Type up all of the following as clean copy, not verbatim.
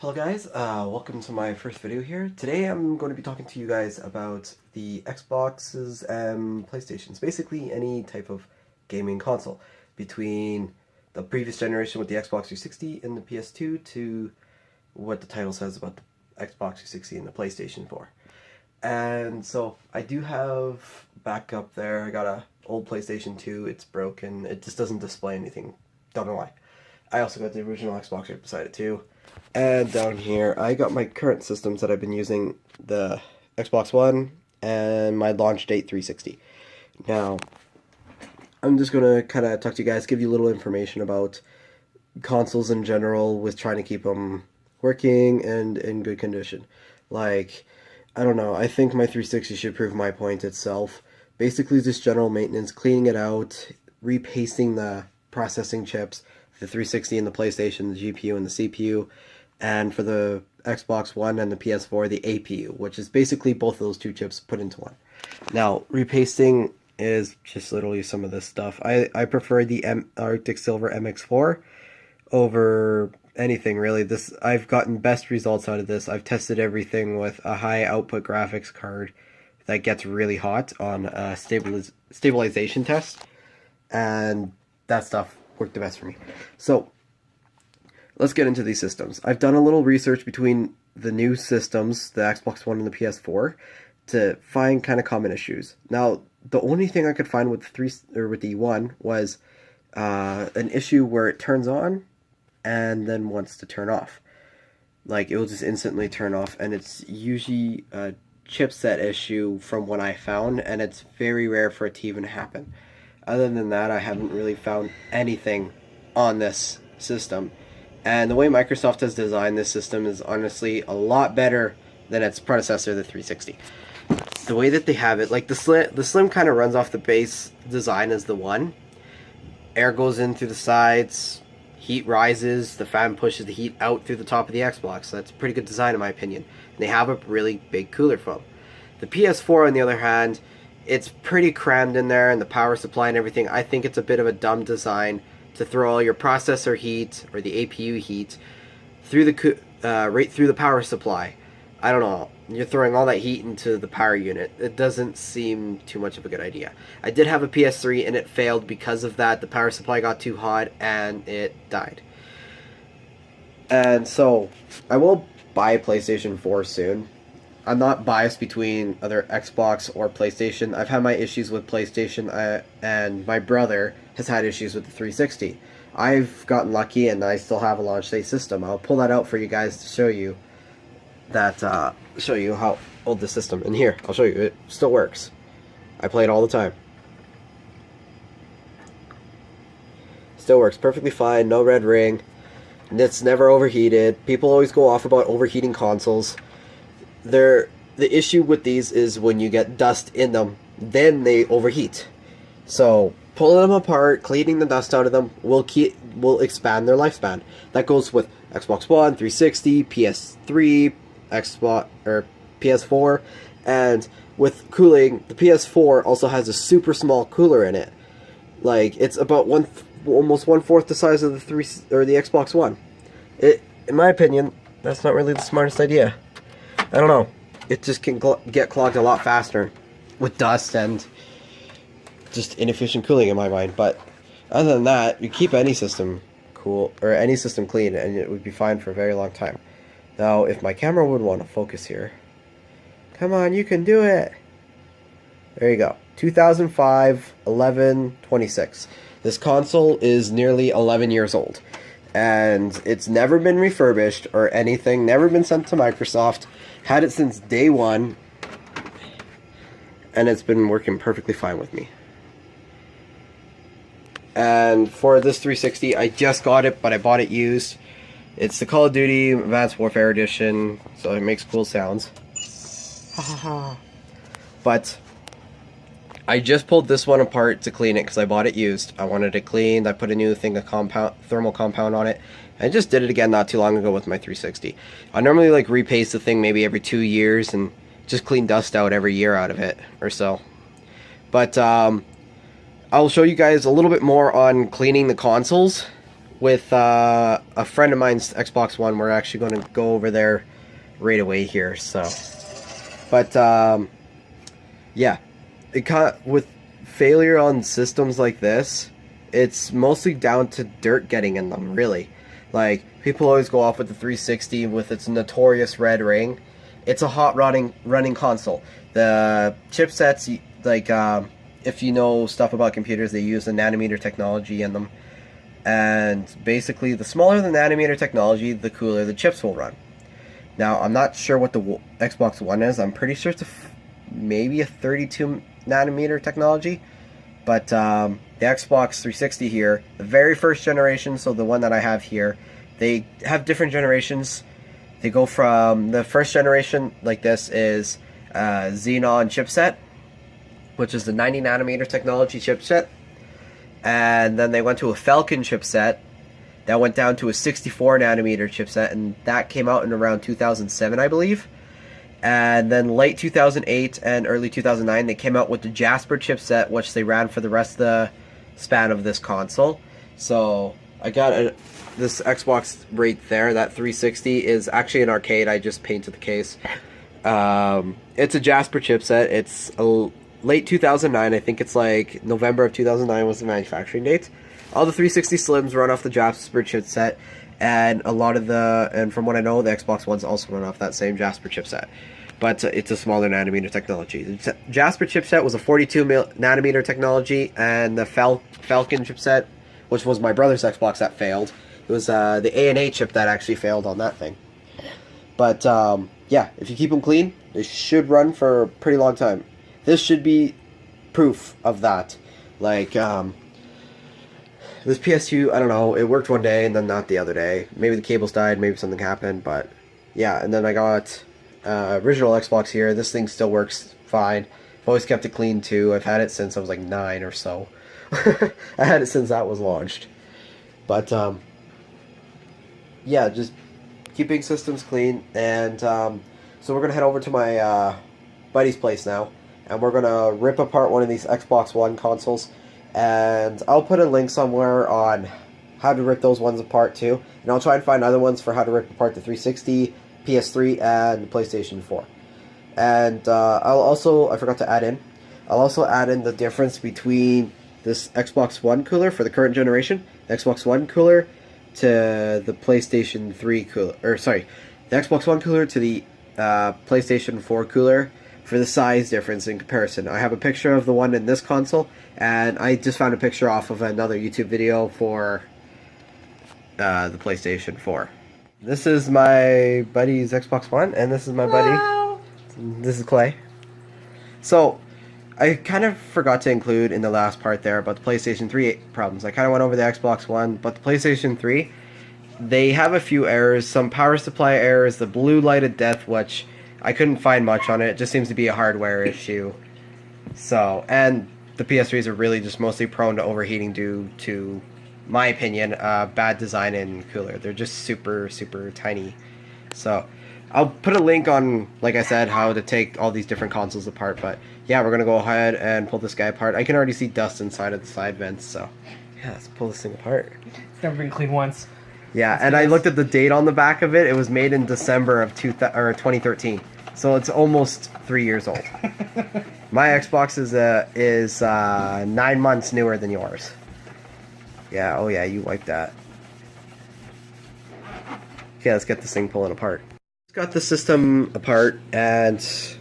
Hello guys, welcome to my first video here. Today I'm going to be talking to you guys about the Xboxes and PlayStations, basically any type of gaming console, between the previous generation with the Xbox 360 and the PS2 to what the title says about the Xbox 360 and the PlayStation 4. And so I do have backup there. I got a old PlayStation 2, it's broken, it just doesn't display anything, don't know why. I also got the original Xbox right beside it too. And down here, I got my current systems that I've been using, the Xbox One and my launch date 360. Now, I'm just going to kind of talk to you guys, give you a little information about consoles in general with trying to keep them working and in good condition. Like, I don't know, I think my 360 should prove my point itself. Basically just general maintenance, cleaning it out, repasting the processing chips, the 360 and the PlayStation, the GPU and the CPU, and for the Xbox One and the PS4, the APU, which is basically both of those two chips put into one. Now, repasting is just literally some of this stuff. I prefer the Arctic Silver MX4 over anything really. I've gotten best results out of this. I've tested everything with a high output graphics card that gets really hot on a stabilization test, and that stuff worked the best for me. So let's get into these systems. I've done a little research between the new systems, the Xbox One and the PS4, to find kind of common issues. Now, the only thing I could find with the One was an issue where it turns on and then wants to turn off. Like, it will just instantly turn off, and it's usually a chipset issue from what I found, and it's very rare for it to even happen. Other than that, I haven't really found anything on this system. And the way Microsoft has designed this system is honestly a lot better than its predecessor, the 360. The way that they have it, like the Slim kind of runs off the base design as the One. Air goes in through the sides, heat rises, the fan pushes the heat out through the top of the Xbox. So that's a pretty good design in my opinion. And they have a really big cooler foam. The PS4, on the other hand, it's pretty crammed in there, and the power supply and everything. I think it's a bit of a dumb design to throw all your processor heat or the APU heat through the right through the power supply. I don't know. You're throwing all that heat into the power unit. It doesn't seem too much of a good idea. I did have a PS3 and it failed because of that. The power supply got too hot and it died. And so I will buy a PlayStation 4 soon. I'm not biased between either Xbox or PlayStation. I've had my issues with PlayStation, and my brother has had issues with the 360. I've gotten lucky and I still have a launch day system. I'll pull that out for you guys to show you that, show you how old the system. And here, I'll show you. It still works. I play it all the time. Still works perfectly fine. No red ring. It's never overheated. People always go off about overheating consoles. The issue with these is when you get dust in them, then they overheat. So pulling them apart, cleaning the dust out of them will expand their lifespan. That goes with Xbox One, 360, PS3, Xbox or PS4, and with cooling, the PS4 also has a super small cooler in it. Like, it's about almost 1/4 the size of the the Xbox One. In my opinion, that's not really the smartest idea. I don't know. It just can get clogged a lot faster with dust and just inefficient cooling in my mind. But other than that, you keep any system cool or any system clean and it would be fine for a very long time. Now, if my camera would want to focus here, come on, you can do it. There you go. 2005, 11/26. This console is nearly 11 years old. And it's never been refurbished or anything, never been sent to Microsoft. Had it since day one, and it's been working perfectly fine with me. And for this 360, I just got it, but I bought it used. It's the Call of Duty Advanced Warfare Edition, so it makes cool sounds. But I just pulled this one apart to clean it because I bought it used. I wanted it cleaned. I put a new thing of thermal compound on it. I just did it again not too long ago with my 360. I normally like repaste the thing maybe every 2 years and just clean dust out every year out of it or so. But I'll show you guys a little bit more on cleaning the consoles with a friend of mine's Xbox One. We're actually going to go over there right away here. So, but yeah, with failure on systems like this, it's mostly down to dirt getting in them, really. Like, people always go off with the 360 with its notorious red ring. It's a hot running console. The chipsets, like, if you know stuff about computers, they use the nanometer technology in them. And basically, the smaller the nanometer technology, the cooler the chips will run. Now, I'm not sure what the Xbox One is. I'm pretty sure it's maybe a 32 nanometer technology. But the Xbox 360 here, the very first generation, so the one that I have here, they have different generations. They go from the first generation, like this, is Xenon chipset, which is the 90 nanometer technology chipset. And then they went to a Falcon chipset that went down to a 64 nanometer chipset, and that came out in around 2007, I believe. And then late 2008 and early 2009, they came out with the Jasper chipset, which they ran for the rest of the span of this console. So I got this Xbox right there. That 360 is actually an arcade. I just painted the case. It's a Jasper chipset. It's late 2009. I think it's like November of 2009 was the manufacturing date. All the 360 Slims run off the Jasper chipset, and and from what I know, the Xbox Ones also run off that same Jasper chipset. But it's a smaller nanometer technology. The Jasper chipset was a 42 nanometer technology, and the Falcon chipset, which was my brother's Xbox, that failed. It was the A&A chip that actually failed on that thing. But yeah, if you keep them clean, they should run for a pretty long time. This should be proof of that. Like, this PS2, I don't know, it worked one day and then not the other day. Maybe the cables died, maybe something happened, but yeah. And then I got original Xbox here. This thing still works fine. I've always kept it clean too. I've had it since I was like 9 or so. I had it since that was launched. But yeah, just keeping systems clean. And so we're gonna head over to my buddy's place now, and we're gonna rip apart one of these Xbox One consoles. And I'll put a link somewhere on how to rip those ones apart too. And I'll try and find other ones for how to rip apart the 360, PS3, and PlayStation 4. And I'll also, I forgot to add in, I'll also add in the difference between this Xbox One cooler for the current generation, the Xbox One cooler to the PlayStation 3 cooler, or sorry, the Xbox One cooler to the PlayStation 4 cooler, for the size difference in comparison. I have a picture of the one in this console, and I just found a picture off of another YouTube video for the PlayStation 4. This is my buddy's Xbox One, and this is my buddy. This is Clay. So, I kind of forgot to include in the last part there about the PlayStation 3 problems. I kind of went over the Xbox One, but the PlayStation 3, they have a few errors, some power supply errors, the blue light of death, which I couldn't find much on it. It just seems to be a hardware issue. So, and the PS3s are really just mostly prone to overheating due to, my opinion, bad design and cooler. They're just super, super tiny. So, I'll put a link on, like I said, how to take all these different consoles apart. But yeah, we're going to go ahead and pull this guy apart. I can already see dust inside of the side vents. So, yeah, let's pull this thing apart. It's never been cleaned once. Yeah, and I looked at the date on the back of it. It was made in December of 2013. So it's almost 3 years old. My Xbox is 9 months newer than yours. Yeah, oh yeah, you wiped that. Okay, let's get this thing pulling apart. Got the system apart, and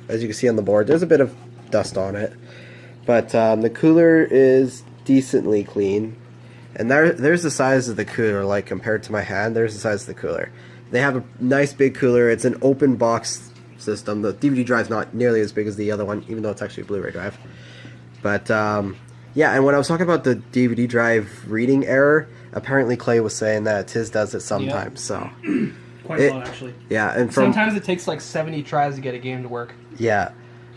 as you can see on the board, there's a bit of dust on it. But the cooler is decently clean. And there's the size of the cooler, like compared to my hand, there's the size of the cooler. They have a nice big cooler. It's an open box system. The DVD drive's not nearly as big as the other one, even though it's actually a Blu-ray drive. But yeah, and when I was talking about the DVD drive reading error, apparently Clay was saying that his does it sometimes. Yep. So quite a lot, actually. Yeah, and sometimes it takes like 70 tries to get a game to work. Yeah,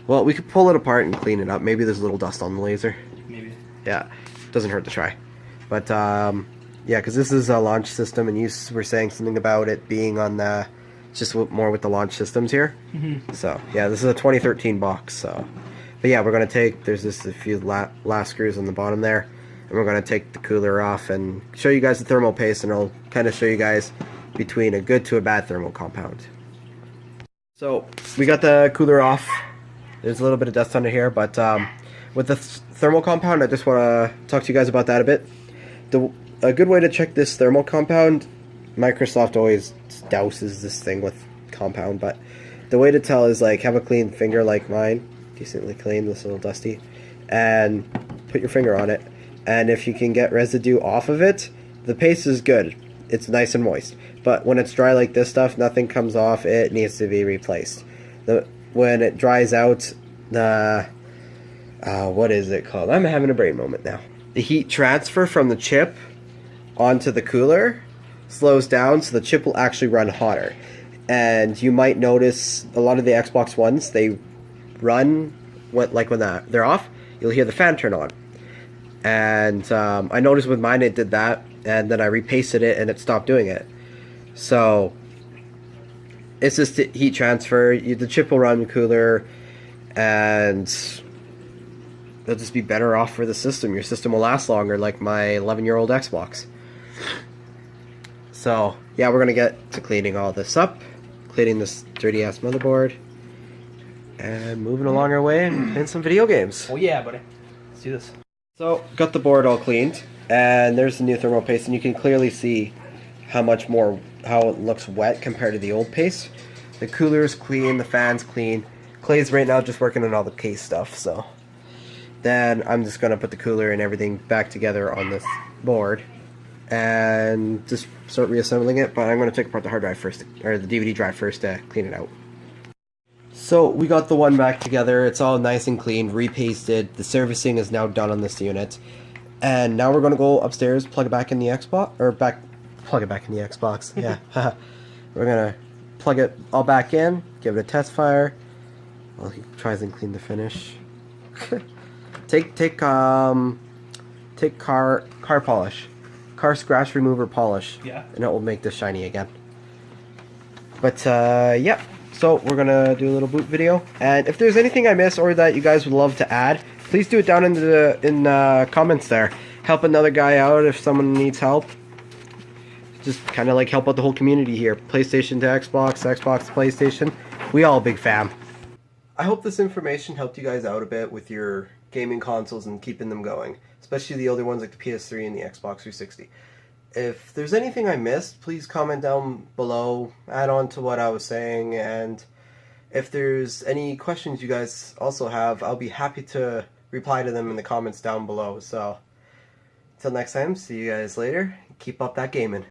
well, we could pull it apart and clean it up. Maybe there's a little dust on the laser. Maybe. Yeah, doesn't hurt to try. But yeah, because this is a launch system, and you were saying something about it being on the just more with the launch systems here. Mm-hmm. So yeah, this is a 2013 box. So, but yeah, we're gonna take, there's just a few last screws on the bottom there. and we're going to take the cooler off and show you guys the thermal paste, and I'll kind of show you guys between a good to a bad thermal compound. So we got the cooler off. There's a little bit of dust under here, but with the thermal compound, I just want to talk to you guys about that a bit. A good way to check this thermal compound, Microsoft always douses this thing with compound, but the way to tell is like have a clean finger like mine, decently clean, this little dusty, and put your finger on it, and if you can get residue off of it, the paste is good. It's nice and moist. But when it's dry like this stuff, nothing comes off, it needs to be replaced. When it dries out, what is it called? I'm having a brain moment now. The heat transfer from the chip onto the cooler slows down, so the chip will actually run hotter. And you might notice a lot of the Xbox Ones, they run, when they're off, you'll hear the fan turn on. And I noticed with mine it did that, and then I repasted it and it stopped doing it. So it's just heat transfer. The chip will run cooler, and it'll just be better off for the system. Your system will last longer, like my 11-year-old Xbox. So yeah, we're gonna get to cleaning all this up, cleaning this dirty ass motherboard, and moving along our way and playing some video games. Oh yeah, buddy. Let's do this. So got the board all cleaned, and there's the new thermal paste, and you can clearly see how it looks wet compared to the old paste. The cooler's clean, the fan's clean. Clay's right now just working on all the case stuff, so then I'm just gonna put the cooler and everything back together on this board and just start reassembling it. But I'm gonna take apart the hard drive first, or the DVD drive first, to clean it out. So we got the one back together. It's all nice and clean, repasted. The servicing is now done on this unit, and now we're gonna go upstairs, plug it back in the Xbox, plug it back in the Xbox. Yeah, we're gonna plug it all back in, give it a test fire while he tries and clean the finish. take car polish, car scratch remover polish. Yeah. And it will make this shiny again. But yeah. So we're gonna do a little boot video, and if there's anything I miss or that you guys would love to add, please do it down in the comments there. Help another guy out if someone needs help. Just kind of like help out the whole community here. PlayStation to Xbox, Xbox to PlayStation. We all a big fam. I hope this information helped you guys out a bit with your gaming consoles and keeping them going, especially the older ones like the PS3 and the Xbox 360. If there's anything I missed, please comment down below, add on to what I was saying, and if there's any questions you guys also have, I'll be happy to reply to them in the comments down below. So, until next time, see you guys later. Keep up that gaming.